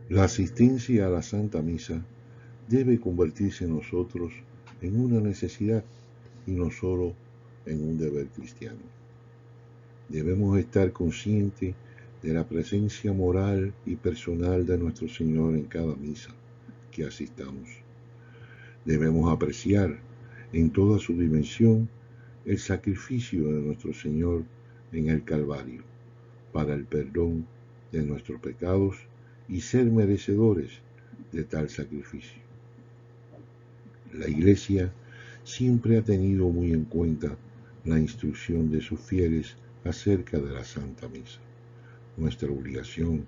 La asistencia a la Santa Misa debe convertirse en nosotros en una necesidad y no solo en un deber cristiano. Debemos estar conscientes de la presencia moral y personal de nuestro Señor en cada misa que asistamos. Debemos apreciar en toda su dimensión el sacrificio de nuestro Señor en el Calvario para el perdón de nuestros pecados y ser merecedores de tal sacrificio. La Iglesia siempre ha tenido muy en cuenta la instrucción de sus fieles acerca de la Santa Misa, nuestra obligación,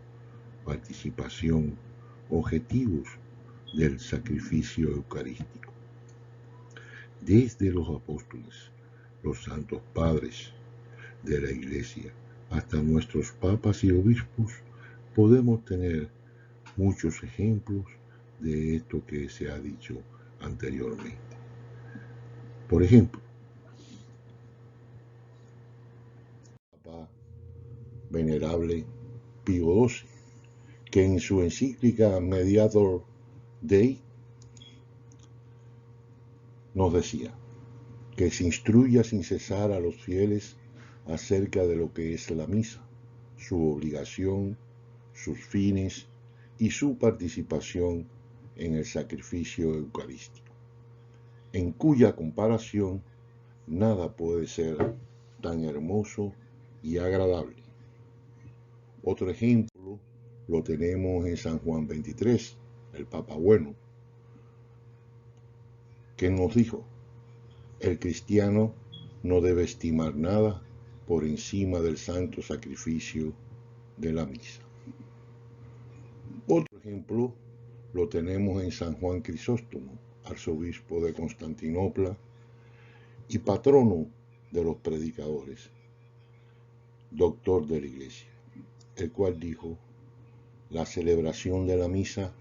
participación, objetivos del sacrificio eucarístico. Desde los apóstoles, los santos padres de la Iglesia, hasta nuestros papas y obispos, podemos tener muchos ejemplos de esto que se ha dicho anteriormente. Por ejemplo, Papa Venerable Pío XII, que en su encíclica Mediator Dei nos decía que se instruya sin cesar a los fieles acerca de lo que es la misa, su obligación, sus fines y su participación en el sacrificio eucarístico, en cuya comparación nada puede ser tan hermoso y agradable. Otro ejemplo lo tenemos en San Juan 23, el Papa Bueno, que nos dijo: el cristiano no debe estimar nada por encima del santo sacrificio de la misa. Otro ejemplo lo tenemos en San Juan Crisóstomo, arzobispo de Constantinopla y patrono de los predicadores, doctor de la Iglesia, el cual dijo: la celebración de la misa,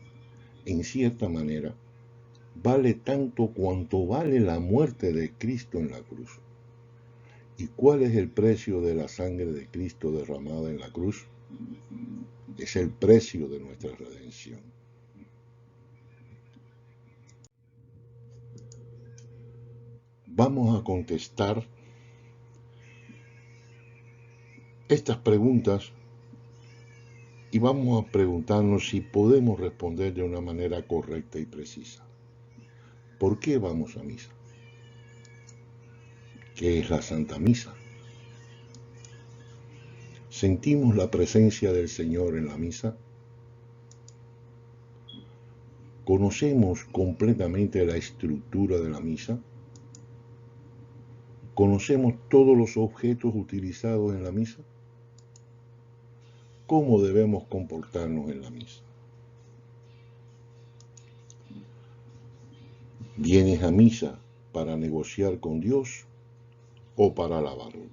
en cierta manera, vale tanto cuanto vale la muerte de Cristo en la cruz. ¿Y cuál es el precio de la sangre de Cristo derramada en la cruz? Es el precio de nuestra redención. Vamos a contestar estas preguntas y vamos a preguntarnos si podemos responder de una manera correcta y precisa. ¿Por qué vamos a misa? ¿Qué es la Santa Misa? ¿Sentimos la presencia del Señor en la misa? ¿Conocemos completamente la estructura de la misa? ¿Conocemos todos los objetos utilizados en la misa? ¿Cómo debemos comportarnos en la misa? ¿Vienes a misa para negociar con Dios o para alabarlo?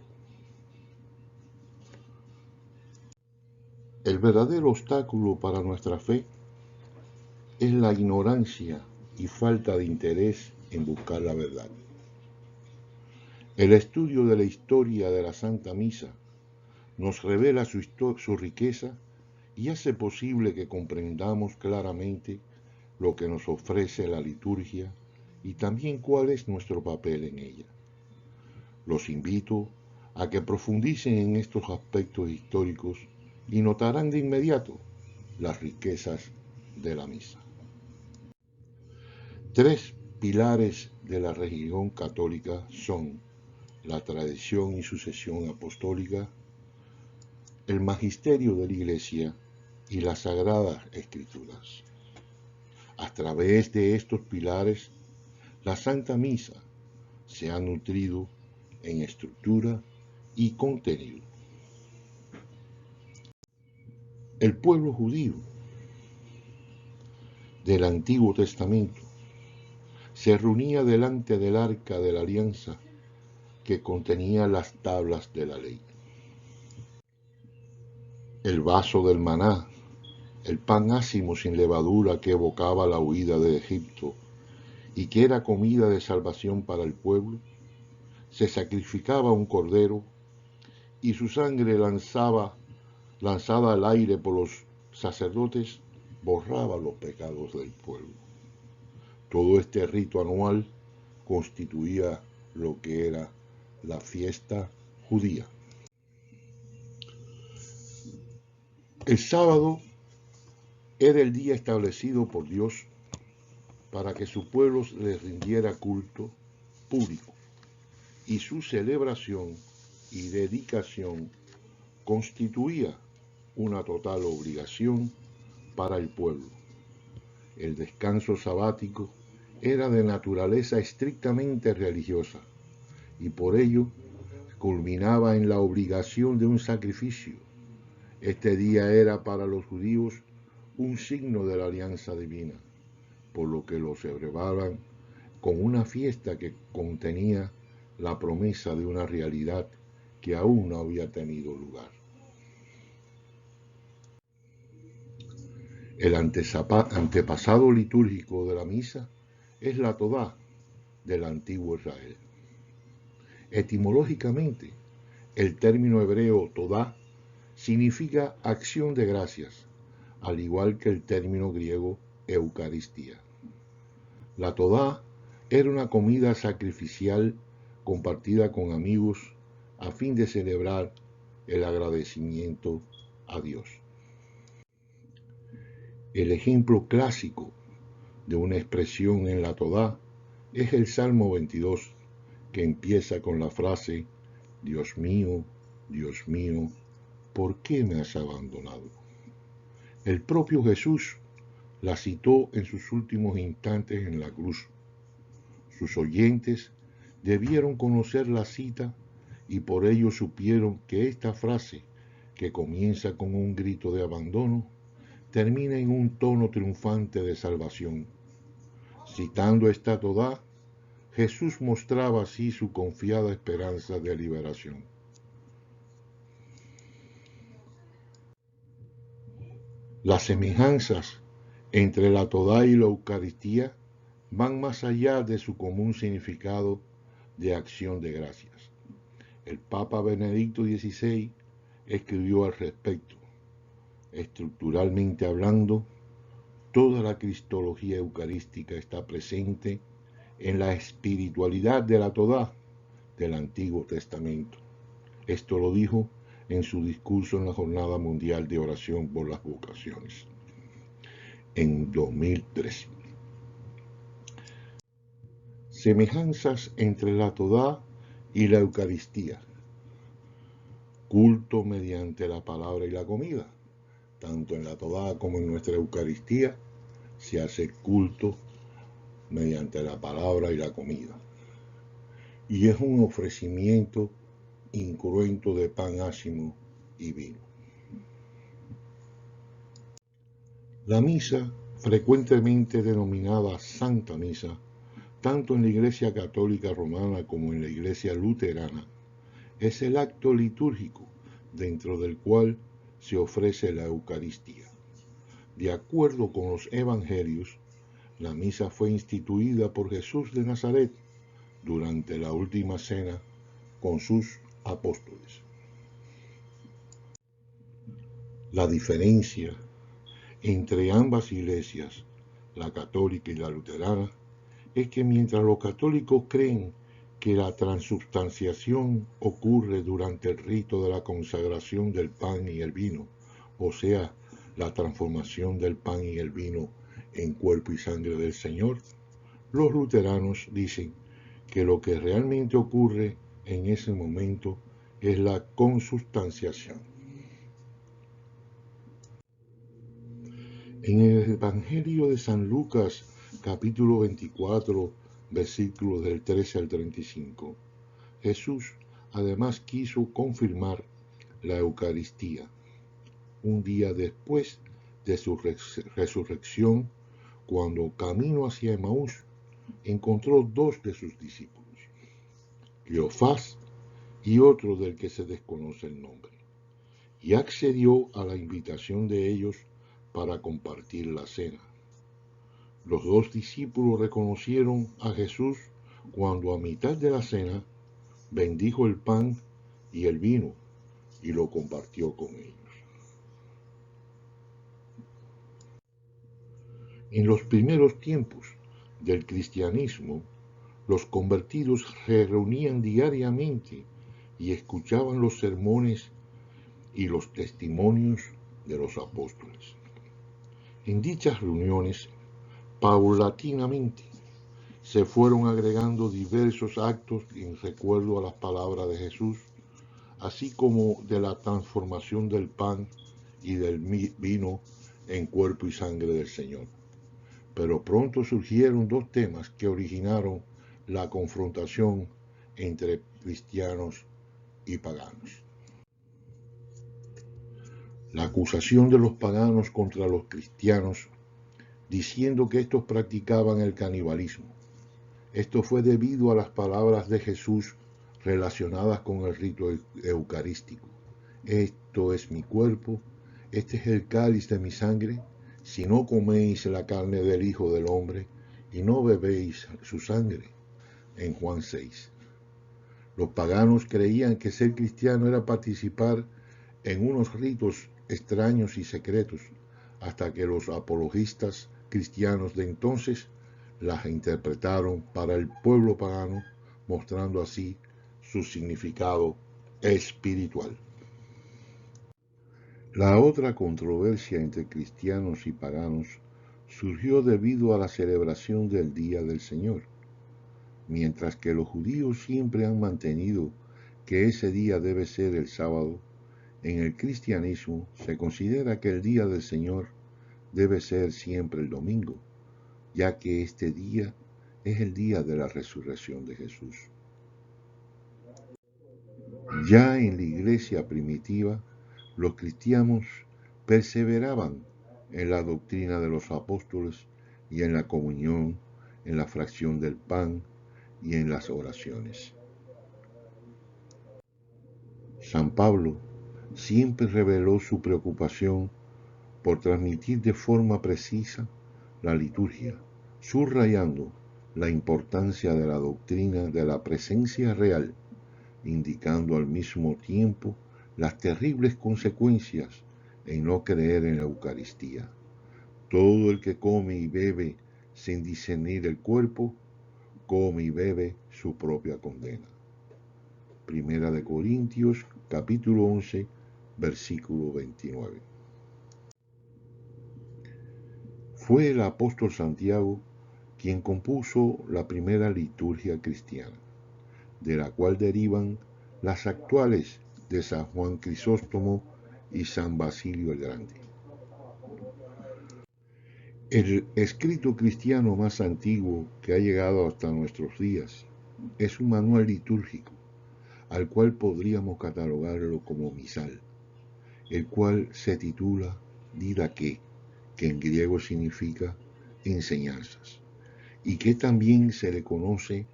El verdadero obstáculo para nuestra fe es la ignorancia y falta de interés en buscar la verdad. El estudio de la historia de la Santa Misa nos revela su riqueza y hace posible que comprendamos claramente lo que nos ofrece la liturgia y también cuál es nuestro papel en ella. Los invito a que profundicen en estos aspectos históricos y notarán de inmediato las riquezas de la misa. Tres pilares de la religión católica son la tradición y sucesión apostólica, el magisterio de la Iglesia y las Sagradas Escrituras. A través de estos pilares, la Santa Misa se ha nutrido en estructura y contenido. El pueblo judío del Antiguo Testamento se reunía delante del Arca de la Alianza que contenía las tablas de la ley. El vaso del maná, el pan ácimo sin levadura que evocaba la huida de Egipto y que era comida de salvación para el pueblo, se sacrificaba un cordero y su sangre lanzada al aire por los sacerdotes borraba los pecados del pueblo. Todo este rito anual constituía lo que era la fiesta judía. El sábado era el día establecido por Dios para que su pueblo le rindiera culto público, y su celebración y dedicación constituía una total obligación para el pueblo. El descanso sabático era de naturaleza estrictamente religiosa y por ello culminaba en la obligación de un sacrificio. Este día era para los judíos un signo de la alianza divina, por lo que lo celebraban con una fiesta que contenía la promesa de una realidad que aún no había tenido lugar. El antepasado litúrgico de la misa es la Todá del antiguo Israel. Etimológicamente, el término hebreo Todá significa acción de gracias, al igual que el término griego Eucaristía. La Todá era una comida sacrificial compartida con amigos a fin de celebrar el agradecimiento a Dios. El ejemplo clásico de una expresión en la Todá es el Salmo 22, que empieza con la frase: Dios mío, ¿por qué me has abandonado? El propio Jesús la citó en sus últimos instantes en la cruz. Sus oyentes debieron conocer la cita y por ello supieron que esta frase, que comienza con un grito de abandono, termina en un tono triunfante de salvación. Citando esta Todá, Jesús mostraba así su confiada esperanza de liberación. Las semejanzas entre la Todá y la Eucaristía van más allá de su común significado de acción de gracias. El Papa Benedicto XVI escribió al respecto: estructuralmente hablando, toda la cristología eucarística está presente en la espiritualidad de la Todá del Antiguo Testamento. Esto lo dijo en su discurso en la Jornada Mundial de Oración por las Vocaciones, en 2013. Semejanzas entre la Todá y la Eucaristía. Culto mediante la palabra y la comida. Tanto en la Todá como en nuestra Eucaristía se hace culto mediante la palabra y la comida. Y es un ofrecimiento incruento de pan ácimo y vino. La misa, frecuentemente denominada Santa Misa, tanto en la Iglesia Católica Romana como en la Iglesia Luterana, es el acto litúrgico dentro del cual se ofrece la Eucaristía. De acuerdo con los Evangelios, la misa fue instituida por Jesús de Nazaret durante la última cena con sus apóstoles. La diferencia entre ambas iglesias, la católica y la luterana, es que mientras los católicos creen que la transubstanciación ocurre durante el rito de la consagración del pan y el vino, o sea, la transformación del pan y el vino en cuerpo y sangre del Señor, los luteranos dicen que lo que realmente ocurre en ese momento es la consubstanciación. En el Evangelio de San Lucas, capítulo 24, versículos del 13 al 35, Jesús además quiso confirmar la Eucaristía. Un día después de su resurrección, cuando camino hacia Emaús, encontró dos de sus discípulos, Cleofás y otro del que se desconoce el nombre, y accedió a la invitación de ellos para compartir la cena. Los dos discípulos reconocieron a Jesús cuando a mitad de la cena bendijo el pan y el vino y lo compartió con ellos. En los primeros tiempos del cristianismo, los convertidos se reunían diariamente y escuchaban los sermones y los testimonios de los apóstoles. En dichas reuniones, paulatinamente, se fueron agregando diversos actos en recuerdo a las palabras de Jesús, así como de la transformación del pan y del vino en cuerpo y sangre del Señor. Pero pronto surgieron dos temas que originaron la confrontación entre cristianos y paganos. La acusación de los paganos contra los cristianos, diciendo que estos practicaban el canibalismo. Esto fue debido a las palabras de Jesús relacionadas con el rito eucarístico. Esto es mi cuerpo, este es el cáliz de mi sangre. Si no coméis la carne del Hijo del Hombre y no bebéis su sangre. En Juan 6. Los paganos creían que ser cristiano era participar en unos ritos extraños y secretos, hasta que los apologistas cristianos de entonces las interpretaron para el pueblo pagano, mostrando así su significado espiritual. La otra controversia entre cristianos y paganos surgió debido a la celebración del Día del Señor. Mientras que los judíos siempre han mantenido que ese día debe ser el sábado, en el cristianismo se considera que el Día del Señor debe ser siempre el domingo, ya que este día es el día de la resurrección de Jesús. Ya en la iglesia primitiva, los cristianos perseveraban en la doctrina de los apóstoles y en la comunión, en la fracción del pan y en las oraciones. San Pablo siempre reveló su preocupación por transmitir de forma precisa la liturgia, subrayando la importancia de la doctrina de la presencia real, indicando al mismo tiempo las terribles consecuencias en no creer en la Eucaristía. Todo el que come y bebe sin discernir el cuerpo, come y bebe su propia condena. Primera de Corintios, capítulo 11, versículo 29. Fue el apóstol Santiago quien compuso la primera liturgia cristiana, de la cual derivan las actuales de San Juan Crisóstomo y San Basilio el Grande. El escrito cristiano más antiguo que ha llegado hasta nuestros días es un manual litúrgico, al cual podríamos catalogarlo como misal, el cual se titula Didaqué, que en griego significa enseñanzas, y que también se le conoce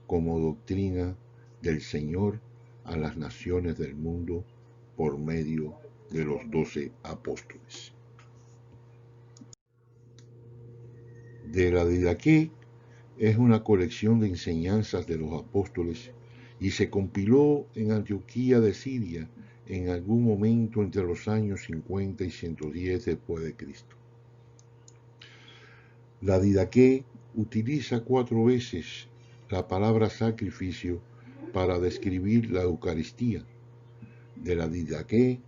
como doctrina del Señor a las naciones del mundo por medio de los 12 apóstoles. De la Didaqué es una colección de enseñanzas de los apóstoles y se compiló en Antioquía de Siria en algún momento entre los años 50 y 110 después de Cristo. La Didaqué utiliza 4 veces la palabra sacrificio para describir la Eucaristía. De la Didaqué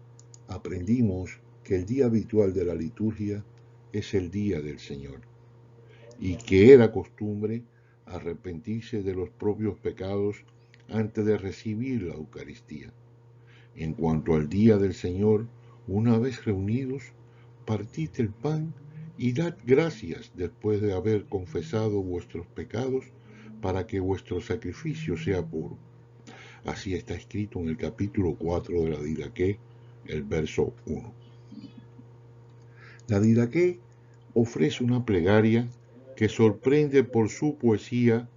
aprendimos que el día habitual de la liturgia es el día del Señor, y que era costumbre arrepentirse de los propios pecados antes de recibir la Eucaristía. En cuanto al día del Señor, una vez reunidos, partid el pan y dad gracias después de haber confesado vuestros pecados, para que vuestro sacrificio sea puro. Así está escrito en el capítulo 4 de la Didaqué, el verso 1. La Didaqué ofrece una plegaria que sorprende por su poesía.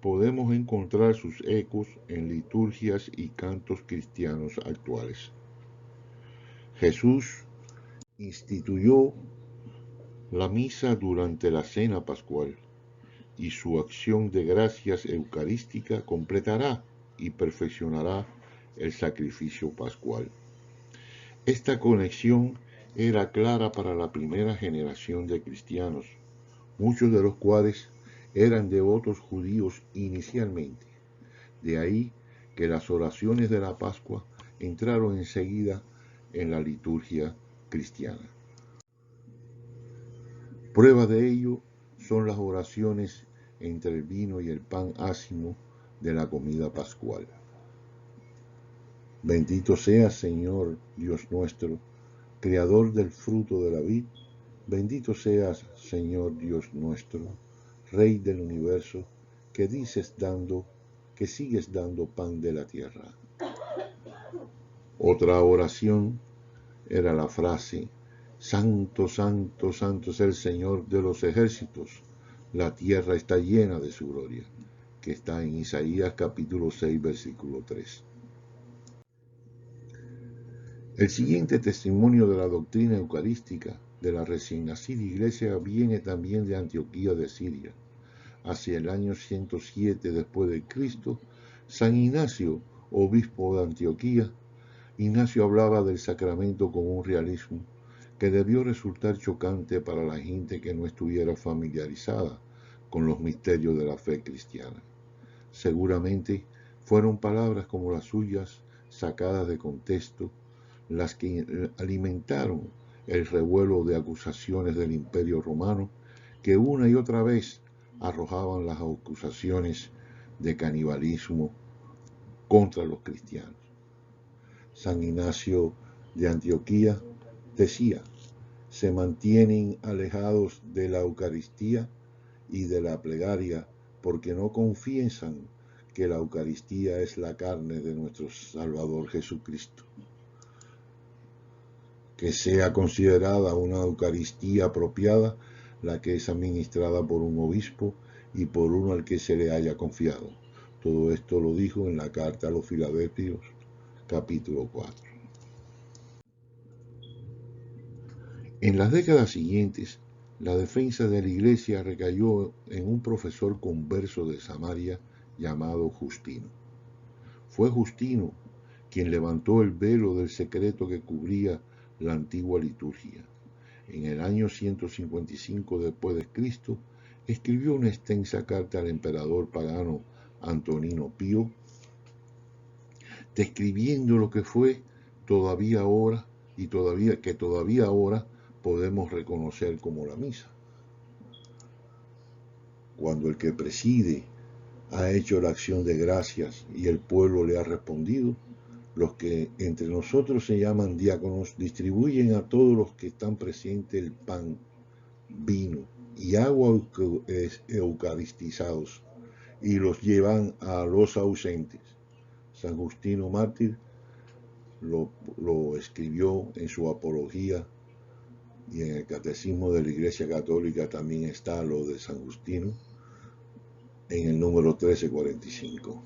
Podemos encontrar sus ecos en liturgias y cantos cristianos actuales. Jesús instituyó la misa durante la cena pascual, y su acción de gracias eucarística completará y perfeccionará el sacrificio pascual. Esta conexión era clara para la primera generación de cristianos, muchos de los cuales eran devotos judíos inicialmente. De ahí que las oraciones de la Pascua entraron enseguida en la liturgia cristiana. Prueba de ello son las oraciones entre el vino y el pan ácimo de la comida pascual. Bendito seas, Señor Dios nuestro, Creador del fruto de la vid. Bendito seas, Señor Dios nuestro, Rey del universo, que sigues dando pan de la tierra. Otra oración era la frase: Santo, santo, santo es el Señor de los ejércitos, la tierra está llena de su gloria, que está en Isaías capítulo 6, versículo 3. El siguiente testimonio de la doctrina eucarística de la recién nacida iglesia viene también de Antioquía de Siria. Hacia el año 107 después de Cristo, San Ignacio, obispo de Antioquía, Ignacio hablaba del sacramento con un realismo que debió resultar chocante para la gente que no estuviera familiarizada con los misterios de la fe cristiana. Seguramente fueron palabras como las suyas, sacadas de contexto, las que alimentaron el revuelo de acusaciones del Imperio Romano, que una y otra vez arrojaban las acusaciones de canibalismo contra los cristianos. San Ignacio de Antioquía decía: se mantienen alejados de la Eucaristía y de la plegaria porque no confiesan que la Eucaristía es la carne de nuestro Salvador Jesucristo. Que sea considerada una Eucaristía apropiada la que es administrada por un obispo y por uno al que se le haya confiado. Todo esto lo dijo en la carta a los Filadelfios, capítulo 4. En las décadas siguientes, la defensa de la Iglesia recayó en un profesor converso de Samaria llamado Justino. Fue Justino quien levantó el velo del secreto que cubría la antigua liturgia. En el año 155 después de Cristo, escribió una extensa carta al emperador pagano Antonino Pío, describiendo lo que fue todavía ahora podemos reconocer como la misa. Cuando el que preside ha hecho la acción de gracias y el pueblo le ha respondido, los que entre nosotros se llaman diáconos distribuyen a todos los que están presentes el pan, vino y agua eucaristizados y los llevan a los ausentes. San Justino Mártir lo escribió en su apología, y en el Catecismo de la Iglesia Católica también está lo de San Justino, en el número 1345.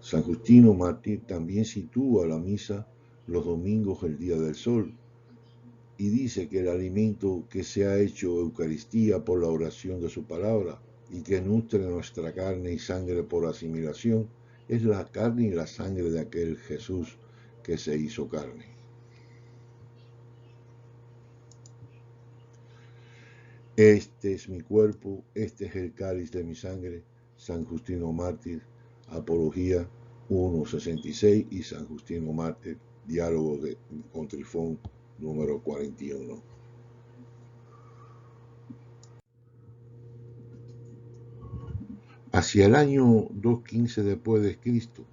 San Justino Mártir también sitúa la misa los domingos, el día del sol, y dice que el alimento que se ha hecho Eucaristía por la oración de su palabra y que nutre nuestra carne y sangre por asimilación es la carne y la sangre de aquel Jesús que se hizo carne. Este es mi cuerpo, este es el cáliz de mi sangre. San Justino Mártir, Apología 1.66 y San Justino Mártir, Diálogo con Trifón número 41. Hacia el año 215 después de Cristo,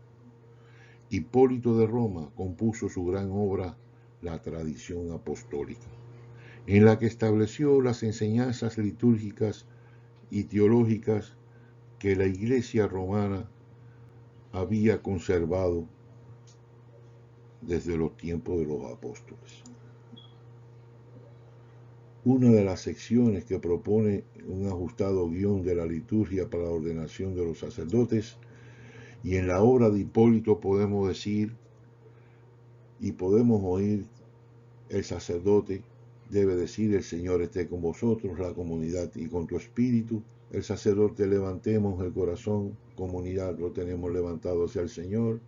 Hipólito de Roma compuso su gran obra, La Tradición Apostólica, en la que estableció las enseñanzas litúrgicas y teológicas que la Iglesia romana había conservado desde los tiempos de los apóstoles. Una de las secciones que propone un ajustado guión de la liturgia para la ordenación de los sacerdotes, y en la obra de Hipólito podemos decir y podemos oír: el sacerdote debe decir, el Señor esté con vosotros, la comunidad y con tu espíritu. El sacerdote, levantemos el corazón, comunidad, lo tenemos levantado hacia el Señor.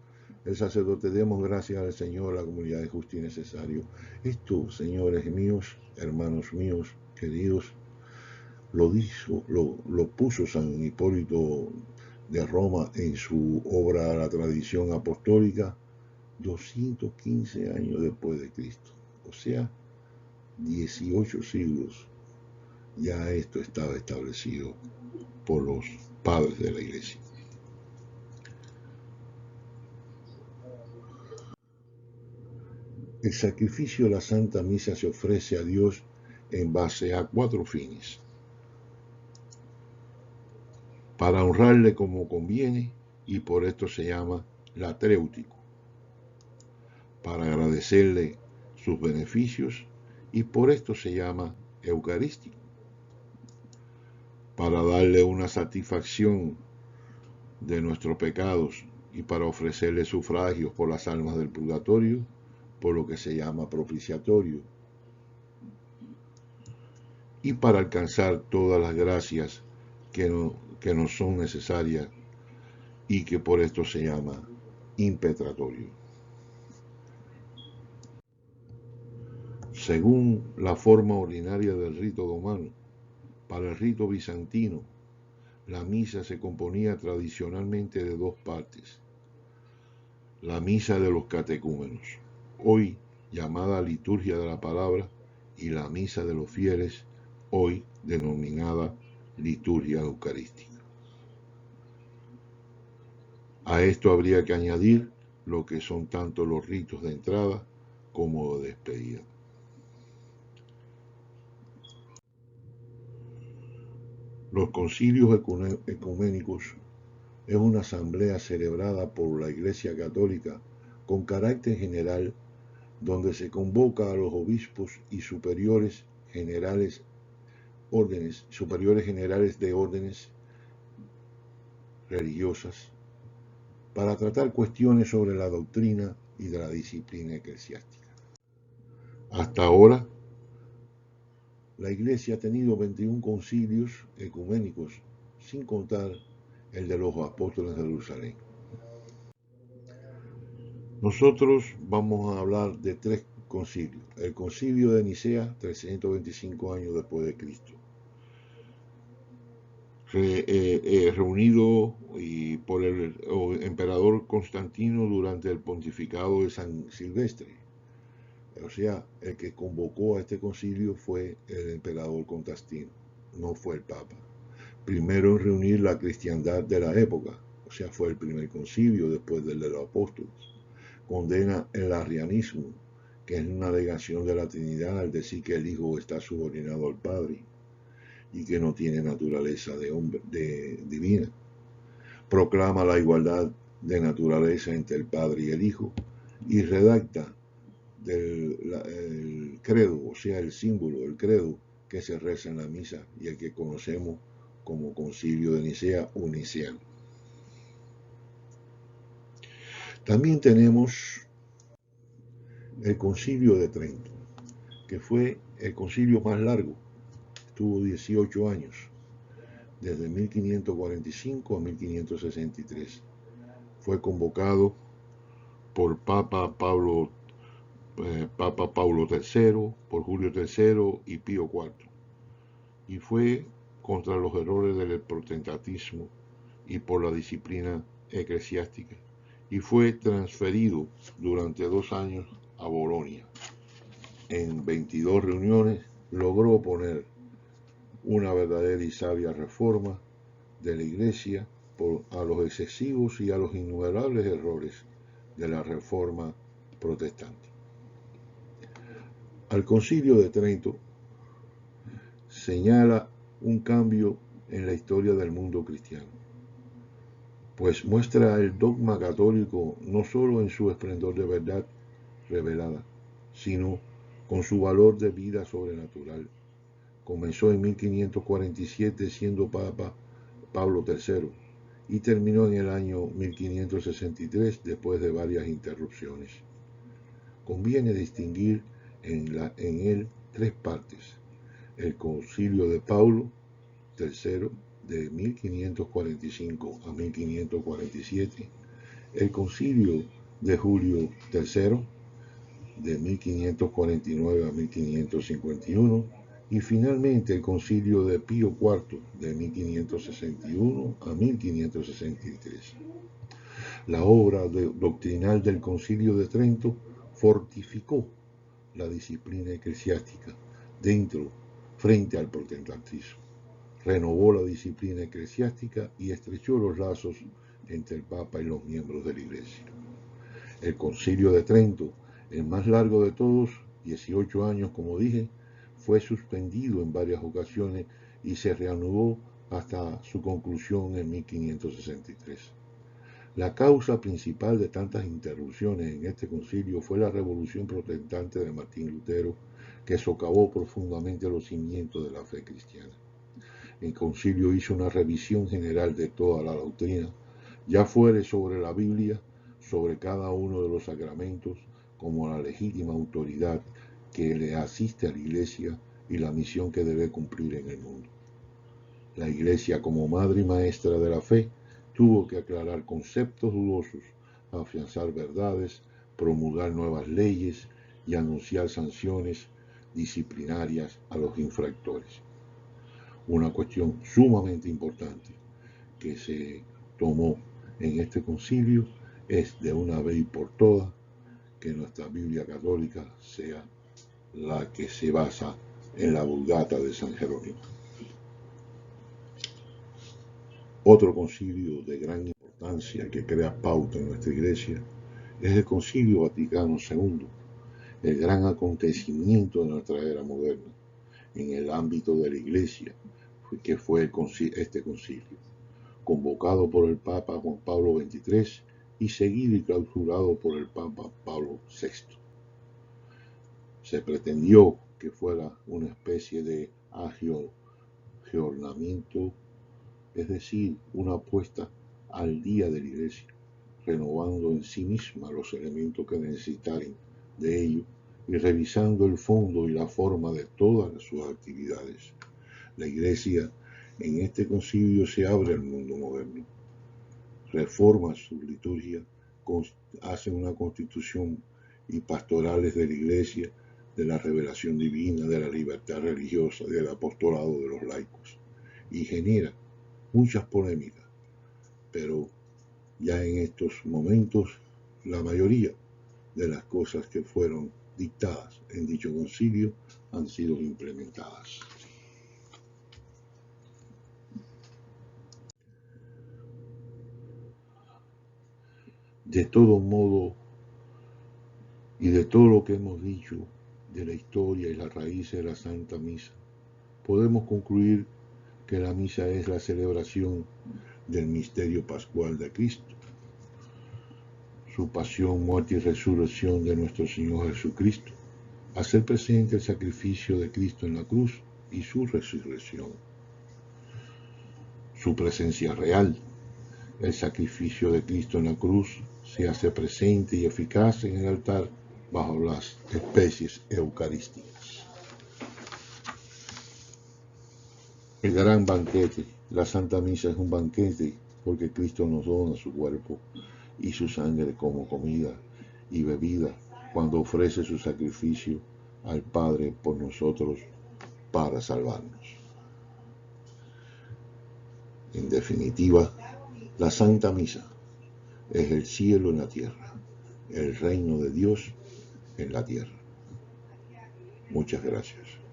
el sacerdote, demos gracias al Señor, la comunidad de justo y necesario. Esto, señores míos, hermanos míos, queridos, lo puso San Hipólito de Roma en su obra La tradición apostólica 215 años después de Cristo. O sea, 18 siglos ya esto estaba establecido por los padres de la Iglesia. El sacrificio de la Santa Misa se ofrece a Dios en base a 4 fines: para honrarle como conviene, y por esto se llama latréutico; para agradecerle sus beneficios, y por esto se llama eucarístico; para darle una satisfacción de nuestros pecados y para ofrecerle sufragios por las almas del purgatorio, por lo que se llama propiciatorio; y para alcanzar todas las gracias que nos son necesarias, y que por esto se llama impetratorio. Según la forma ordinaria del rito romano, para el rito bizantino, la misa se componía tradicionalmente de 2 partes: la misa de los catecúmenos, hoy llamada liturgia de la palabra, y la misa de los fieles, hoy denominada liturgia eucarística. A esto habría que añadir lo que son tanto los ritos de entrada como de despedida. Los concilios ecuménicos es una asamblea celebrada por la Iglesia Católica con carácter general, donde se convoca a los obispos y superiores generales de órdenes religiosas para tratar cuestiones sobre la doctrina y de la disciplina eclesiástica. Hasta ahora, la Iglesia ha tenido 21 concilios ecuménicos, sin contar el de los apóstoles de Jerusalén. Nosotros vamos a hablar de 3 concilios. El concilio de Nicea, 325 años después de Cristo, reunido por el emperador Constantino durante el pontificado de San Silvestre. O sea, el que convocó a este concilio fue el emperador Constantino, no fue el Papa. Primero en reunir la cristiandad de la época, o sea, fue el primer concilio después del de los apóstoles. Condena el arrianismo, que es una negación de la Trinidad al decir que el Hijo está subordinado al Padre y que no tiene naturaleza divina. Proclama la igualdad de naturaleza entre el Padre y el Hijo y redacta el credo, o sea, el símbolo, el credo que se reza en la misa y el que conocemos como Concilio de Nicea o Niceano. También tenemos el Concilio de Trento, que fue el concilio más largo, tuvo 18 años, desde 1545 a 1563. Fue convocado por Papa Pablo III, por Julio III y Pío IV, y fue contra los errores del protestantismo y por la disciplina eclesiástica, y fue transferido durante 2 años a Bolonia. En 22 reuniones logró poner una verdadera y sabia reforma de la Iglesia a los excesivos y a los innumerables errores de la reforma protestante. Al Concilio de Trento señala un cambio en la historia del mundo cristiano, pues muestra el dogma católico no solo en su esplendor de verdad revelada, sino con su valor de vida sobrenatural. Comenzó en 1547 siendo Papa Pablo III y terminó en el año 1563 después de varias interrupciones. Conviene distinguir en él 3 partes: el Concilio de Pablo III de 1545 a 1547, el Concilio de Julio III, de 1549 a 1551, y finalmente el Concilio de Pío IV, de 1561 a 1563. La obra doctrinal del Concilio de Trento fortificó la disciplina eclesiástica frente al protestantismo, renovó la disciplina eclesiástica y estrechó los lazos entre el Papa y los miembros de la Iglesia. El Concilio de Trento, el más largo de todos, 18 años como dije, fue suspendido en varias ocasiones y se reanudó hasta su conclusión en 1563. La causa principal de tantas interrupciones en este concilio fue la revolución protestante de Martín Lutero, que socavó profundamente los cimientos de la fe cristiana. El concilio hizo una revisión general de toda la doctrina, ya fuere sobre la Biblia, sobre cada uno de los sacramentos, como la legítima autoridad que le asiste a la Iglesia y la misión que debe cumplir en el mundo. La Iglesia, como madre y maestra de la fe, tuvo que aclarar conceptos dudosos, afianzar verdades, promulgar nuevas leyes y anunciar sanciones disciplinarias a los infractores. Una cuestión sumamente importante que se tomó en este concilio es de una vez y por todas que nuestra Biblia católica sea la que se basa en la Vulgata de San Jerónimo. Otro concilio de gran importancia que crea pauta en nuestra Iglesia es el Concilio Vaticano II, el gran acontecimiento de nuestra era moderna en el ámbito de la Iglesia, que fue este concilio, convocado por el Papa Juan Pablo XXIII y seguido y clausurado por el Papa Pablo VI. Se pretendió que fuera una especie de aggiornamiento, es decir, una puesta al día de la Iglesia, renovando en sí misma los elementos que necesitaran de ello y revisando el fondo y la forma de todas sus actividades. La Iglesia en este concilio se abre al mundo moderno, reforma su liturgia, hace una constitución y pastorales de la Iglesia, de la revelación divina, de la libertad religiosa, del apostolado de los laicos, y genera muchas polémicas, pero ya en estos momentos la mayoría de las cosas que fueron dictadas en dicho concilio han sido implementadas. De todo modo, y de todo lo que hemos dicho de la historia y las raíces de la Santa Misa, podemos concluir que la misa es la celebración del misterio pascual de Cristo, su pasión, muerte y resurrección de nuestro Señor Jesucristo, hacer presente el sacrificio de Cristo en la cruz y su resurrección, su presencia real. El sacrificio de Cristo en la cruz se hace presente y eficaz en el altar bajo las especies eucarísticas. El gran banquete, la Santa Misa es un banquete porque Cristo nos dona su cuerpo y su sangre como comida y bebida cuando ofrece su sacrificio al Padre por nosotros para salvarnos. En definitiva, la Santa Misa es el cielo en la tierra, el reino de Dios en la tierra. Muchas gracias.